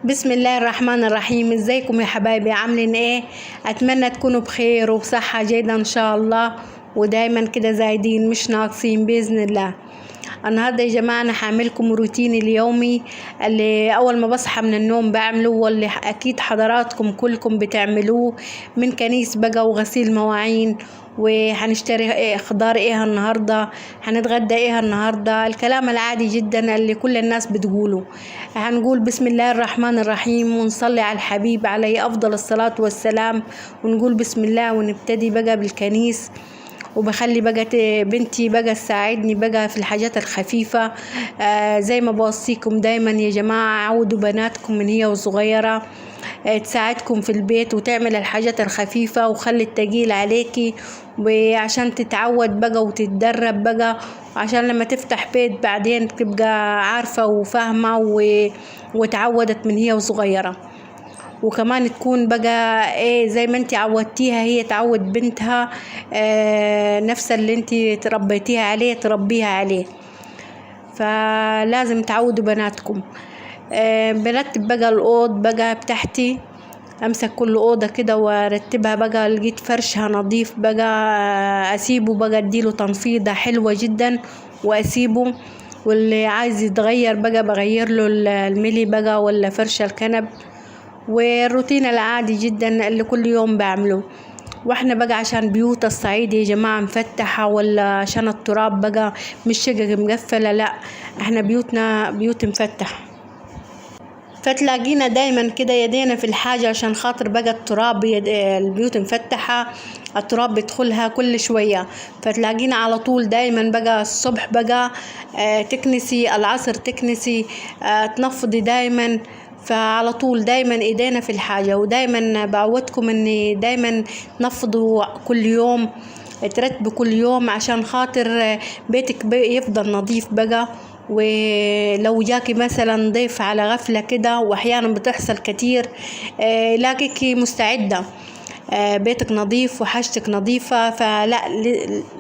بسم الله الرحمن الرحيم. ازيكم يا حبايبي؟ عاملين ايه؟ اتمنى تكونوا بخير وبصحة جيدة ان شاء الله، ودايما كده زايدين مش ناقصين باذن الله. النهارده يا جماعه انا هعملكم روتيني اليومي اللي اول ما بصحى من النوم بعمله، واللي اكيد حضراتكم كلكم بتعملوه، من كنيس بقى وغسيل مواعين، وهنشتري ايه خضار ايه النهارده، هنتغدى ايه النهارده، الكلام العادي جدا اللي كل الناس بتقوله. هنقول بسم الله الرحمن الرحيم ونصلي على الحبيب عليه افضل الصلاة والسلام، ونقول بسم الله ونبتدي بقى بالكنيس. وبخلي بقى بنتي بقى تساعدني بقى في الحاجات الخفيفة. زي ما بوصيكم دايما يا جماعة، عودوا بناتكم من هي وصغيرة تساعدكم في البيت وتعمل الحاجات الخفيفة، وخلي التقيل عليكي وعشان تتعود بقى وتتدرب بقى، عشان لما تفتح بيت بعدين تبقى عارفة وفاهمة وتعودت من هي وصغيرة. وكمان تكون بقى ايه زي ما انت عودتيها هي تعود بنتها، نفس اللي انت تربيتيها عليه تربيها عليه. فلازم تعودوا بناتكم. برتب بقى الأوض بقى بتاعتي، امسك كل اوضه كده وارتبها بقى، لقيت فرشها نظيف بقى اسيبه بقى اديله تنفيضه حلوه جدا واسيبه. واللي عايز يتغير بقى بغير له الملي بقى ولا فرش الكنب، والروتين العادي جدا اللي كل يوم بعمله. واحنا بقى عشان بيوت الصعيد يا جماعة مفتحة، ولا عشان التراب بقى مش شقق مقفلة، لا احنا بيوتنا بيوت مفتحة، فتلاقينا دايما كده يدينا في الحاجة عشان خاطر بقى التراب البيوت مفتحة، التراب بيدخلها كل شوية، فتلاقينا على طول دايما بقى الصبح بقى تكنسي، العصر تكنسي، تنفضي دايما. فعلى طول دايما ايدينا في الحاجة، ودايما بعودكم اني دايما تنفضوا كل يوم، ترتبوا كل يوم عشان خاطر بيتك يفضل نظيف بقى. ولو جاكي مثلا ضيف على غفلة كده، واحيانا بتحصل كتير، لاقيكي مستعدة، بيتك نظيف وحاجتك نظيفة، فلا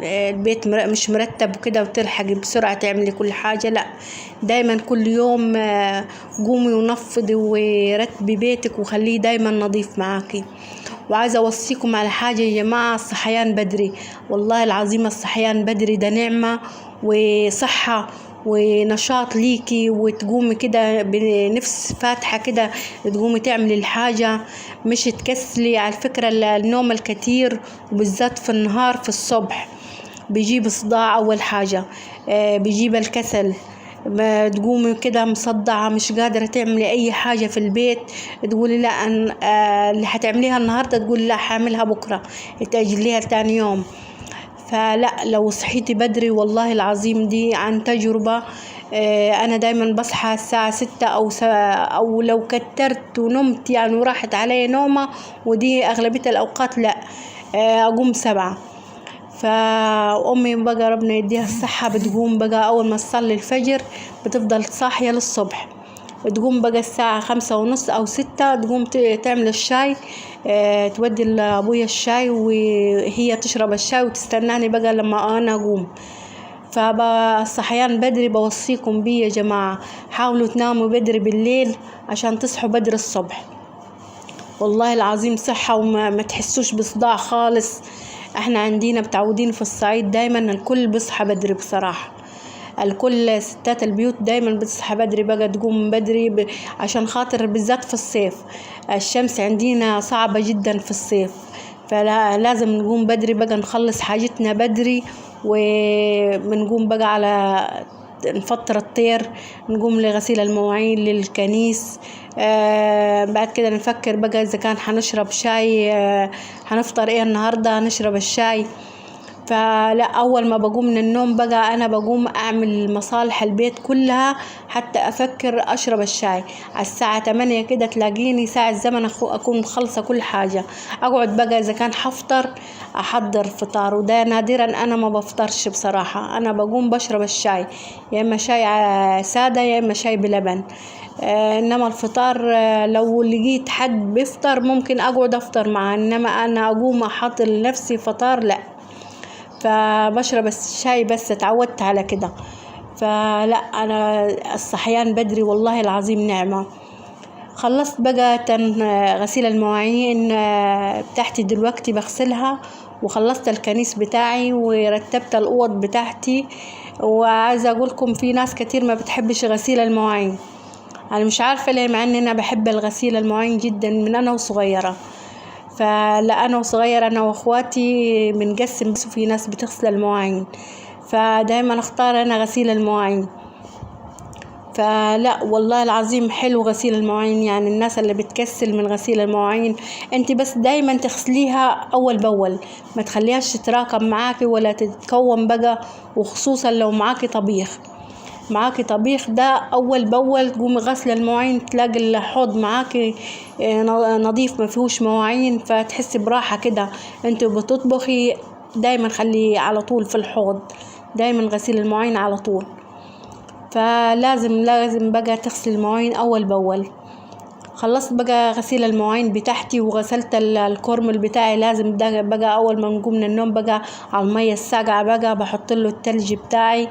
البيت مش مرتب وكده وتلحقي بسرعة تعملي كل حاجة، لا دايما كل يوم قومي ونفضي ورتبي بيتك وخليه دايما نظيف معاكي. وعايزة اوصيكم على حاجة يا جماعة، الصحيان بدري، والله العظيم الصحيان بدري ده نعمة وصحة ونشاط ليكي، وتقومي كده بنفس فاتحة كده تقومي تعملي الحاجة، مش تكسلي. على فكرة النوم الكتير وبالذات في النهار في الصبح بيجيب صداع أول حاجة، بيجيب الكسل، ما تقومي كده مصدعة مش قادرة تعملي أي حاجة في البيت، تقولي لا اللي هتعمليها النهاردة تقولي لا هعملها بكرة، تأجليها لتاني يوم. فلا لو صحيتي بدري والله العظيم دي عن تجربة، أنا دايما بصحى الساعة 6 أو لو كترت ونمت يعني وراحت علي نومة، ودي أغلبية الأوقات لا، أقوم 7. فأمي بقى ربنا يديها الصحة بتقوم بقى أول ما تصلي الفجر بتفضل صاحية للصبح، تقوم بقى الساعة 5:30 أو 6 تقوم تعمل الشاي، تودي لأبويا الشاي وهي تشرب الشاي وتستناني بقى لما أنا أقوم. فالصحيان بدري بوصيكم بيه يا جماعة، حاولوا تناموا بدري بالليل عشان تصحوا بدري الصبح، والله العظيم صحة وما تحسوش بصداع خالص. احنا عندنا متعودين في الصعيد دايما الكل بيصحى بدري بصراحة، الكل ستات البيوت دايما بتصحى بدري بقى تقوم بدري عشان خاطر بالذات في الصيف الشمس عندنا صعبة جدا في الصيف، فلازم نقوم بدري بقى نخلص حاجتنا بدري، وبنقوم بقى على نفطر الطير، نقوم لغسيل المواعين للكنيس، بعد كده نفكر بقى إذا كان هنشرب شاي، هنفطر ايه النهاردة نشرب الشاي. فلا أول ما بقوم من النوم بقى أنا بقوم أعمل مصالح البيت كلها حتى أفكر أشرب الشاي. على الساعة 8 كده تلاقيني ساعة زمن أكون مخلصة كل حاجة، أقعد بقى إذا كان حفطر أحضر فطار، وده نادرا أنا ما بفطرش بصراحة، أنا بقوم بشرب الشاي، يا إما شاي سادة يا إما شاي بلبن. إنما الفطار لو لقيت حد بيفطر ممكن أقعد أفطر معاه، إنما أنا أقوم أحط لنفسي فطار لا، فبشرب الشاي بس اتعودت على كده. فلا أنا الصحيان بدري والله العظيم نعمة، خلصت بقى غسيل المواعين بتاعتي دلوقتي بغسلها، وخلصت الكنيس بتاعي ورتبت الأوض بتاعتي. وعايزة أقولكم في ناس كتير ما بتحبش غسيل المواعين، أنا مش عارفة ليه، مع إن أنا بحب الغسيل المواعين جدا من أنا وصغيرة. فلا أنا وصغيرة أنا وأخواتي بنقسم، بس في ناس بتغسل المواعين، فدايما أختار أنا غسيل المواعين. فلا والله العظيم حلو غسيل المواعين. يعني الناس اللي بتكسل من غسيل المواعين، انت بس دايما تغسليها اول باول، ما تخليهاش تتراكم معاكي ولا تتكون بقى. وخصوصا لو معاكي طبيخ ده اول باول تقومي غسل المواعين، تلاقي الحوض معاكي نظيف ما فيهوش مواعين، فتحسي براحة كده انت بتطبخي. دايما خلي على طول في الحوض دايما غسيل المواعين على طول. فلازم بقى تغسل المواعين اول باول. خلصت بقى غسيل المواعين بتاعتي وغسلت الكورمل بتاعي. لازم ده بقى اول ما نقوم من النوم بقى على المية الساقعة بقى بحط له التلج بتاعي،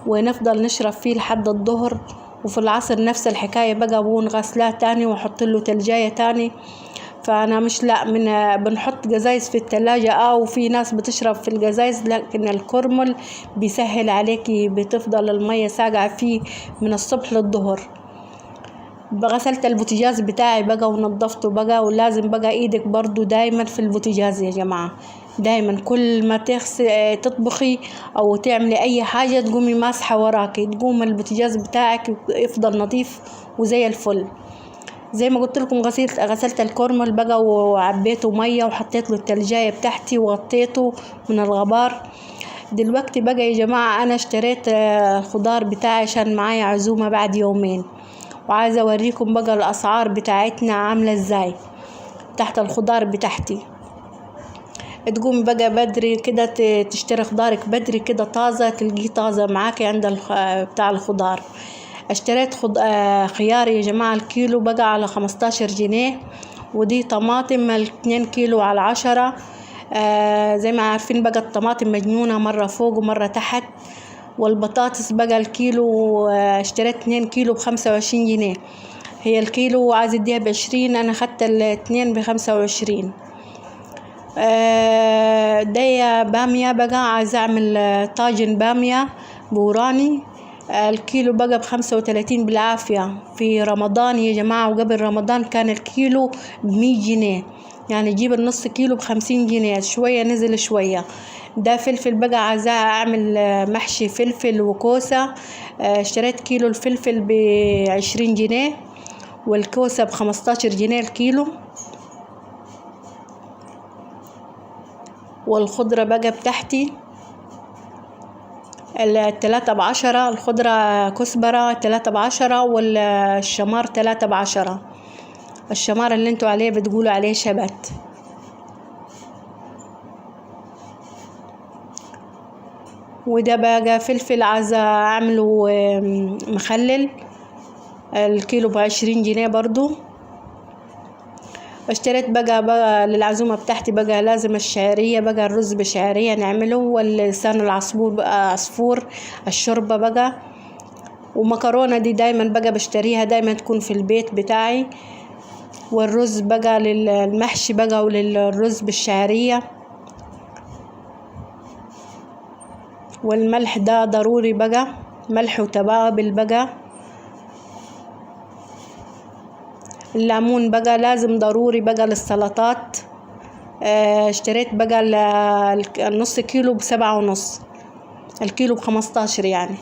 ونفضل نشرب فيه لحد الظهر. وفي العصر نفس الحكاية بقى بقوم غسلاه تاني واحط له تلجاية تاني. فانا مش بنحط جزايز في التلاجة وفي ناس بتشرب في الجزايز، لكن الكرمل بيسهل عليكي، بتفضل المية ساقعة فيه من الصبح للظهر. غسلت البوتاجاز بتاعي بقى ونضفته بقى. ولازم بقى ايدك برضو دايما في البوتاجاز يا جماعة، دايما كل ما تطبخي او تعملي اي حاجة تقومي ماسحة وراكي، تقوم البوتاجاز بتاعك يفضل نظيف وزي الفل. زي ما قلت لكم غسلت الكرمل بقى وعبيته ميه وحطيت له التلجايه بتاعتي وغطيته من الغبار. دلوقتي بقى يا جماعه انا اشتريت الخضار بتاعي عشان معايا عزومه بعد يومين، وعايزه اوريكم بقى الاسعار بتاعتنا عامله ازاي تحت الخضار بتاعتي. تقوم بقى بدري كده تشتري خضارك بدري كده طازه، تلقيه طازه معاكي عند بتاع الخضار. اشتريت خيار يا جماعة الكيلو بقى على 15 جنيه. ودي طماطم 2 كيلو على 10. زي ما عارفين بقى الطماطم مجنونة، مرة فوق ومرة تحت. والبطاطس بقى الكيلو اشتريت 2 كيلو ب25 جنيه. هي الكيلو عايز اديها ب20، انا خدت الاتنين ب25. دي بامية بقى، عايز اعمل طاجن بامية بوراني. الكيلو بقى ب35 بالعافية في رمضان يا جماعة، وقبل رمضان كان الكيلو ب100 جنيه. يعني جيب النص كيلو ب50 جنيه، شوية نزل شوية. ده فلفل بقى، عايزة اعمل محشي فلفل وكوسة. اشتريت كيلو الفلفل ب20 جنيه والكوسة ب15 جنيه الكيلو. والخضرة بقى بتاعتي 3 ب10. الخضرة كزبرة 3 ب10، والشمار 3 ب10. الشمار اللي انتوا عليه بتقولوا عليه شبت. وده بقى فلفل عايزة اعمله مخلل، الكيلو ب20 جنيه برضو. اشتريت بقى للعزومة بتاعتي بقى لازم الشعرية بقى، الرز بشعرية نعمله، واللسان العصفور بقى عصفور الشوربة بقى. ومكرونة دي دايما بقى بشتريها، دايما تكون في البيت بتاعي. والرز بقى للمحشي بقى وللرز بالشعرية. والملح ده ضروري بقى، ملح وتوابل بقى. الليمون بقى لازم ضروري بقى للسلطات. اشتريت بقى النص كيلو ب7.5، الكيلو ب15 يعني.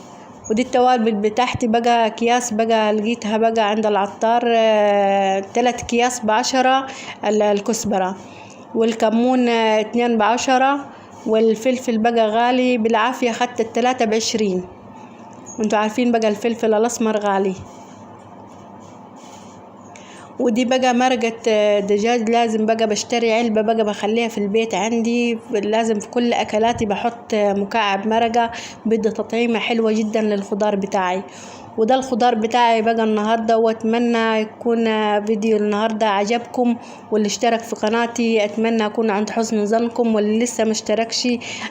ودي التوابل بتاعتي بقى اكياس بقى لقيتها بقى عند العطار، 3 اكياس ب10. الكزبرة والكمون 2 ب10. والفلفل بقى غالي بالعافية، خدت ال3 ب20. وانتوا عارفين بقى الفلفل الاسمر غالي. ودي بقى مرقة دجاج، لازم بقى بشتري علبة بقى بخليها في البيت عندي. لازم في كل اكلاتي بحط مكعب مرقة، بدي تطعيمة حلوة جدا للخضار بتاعي. وده الخضار بتاعي بقى النهاردة. واتمنى يكون فيديو النهاردة عجبكم، واللي اشترك في قناتي اتمنى اكون عند حسن ظنكم، واللي لسه مشتركش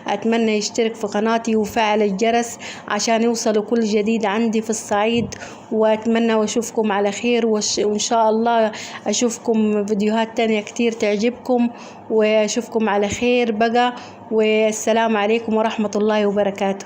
اتمنى يشترك في قناتي وفعل الجرس عشان يوصلوا كل جديد عندي في الصعيد. واتمنى واشوفكم على خير، وان شاء الله اشوفكم فيديوهات تانية كتير تعجبكم، واشوفكم على خير بقى. والسلام عليكم ورحمة الله وبركاته.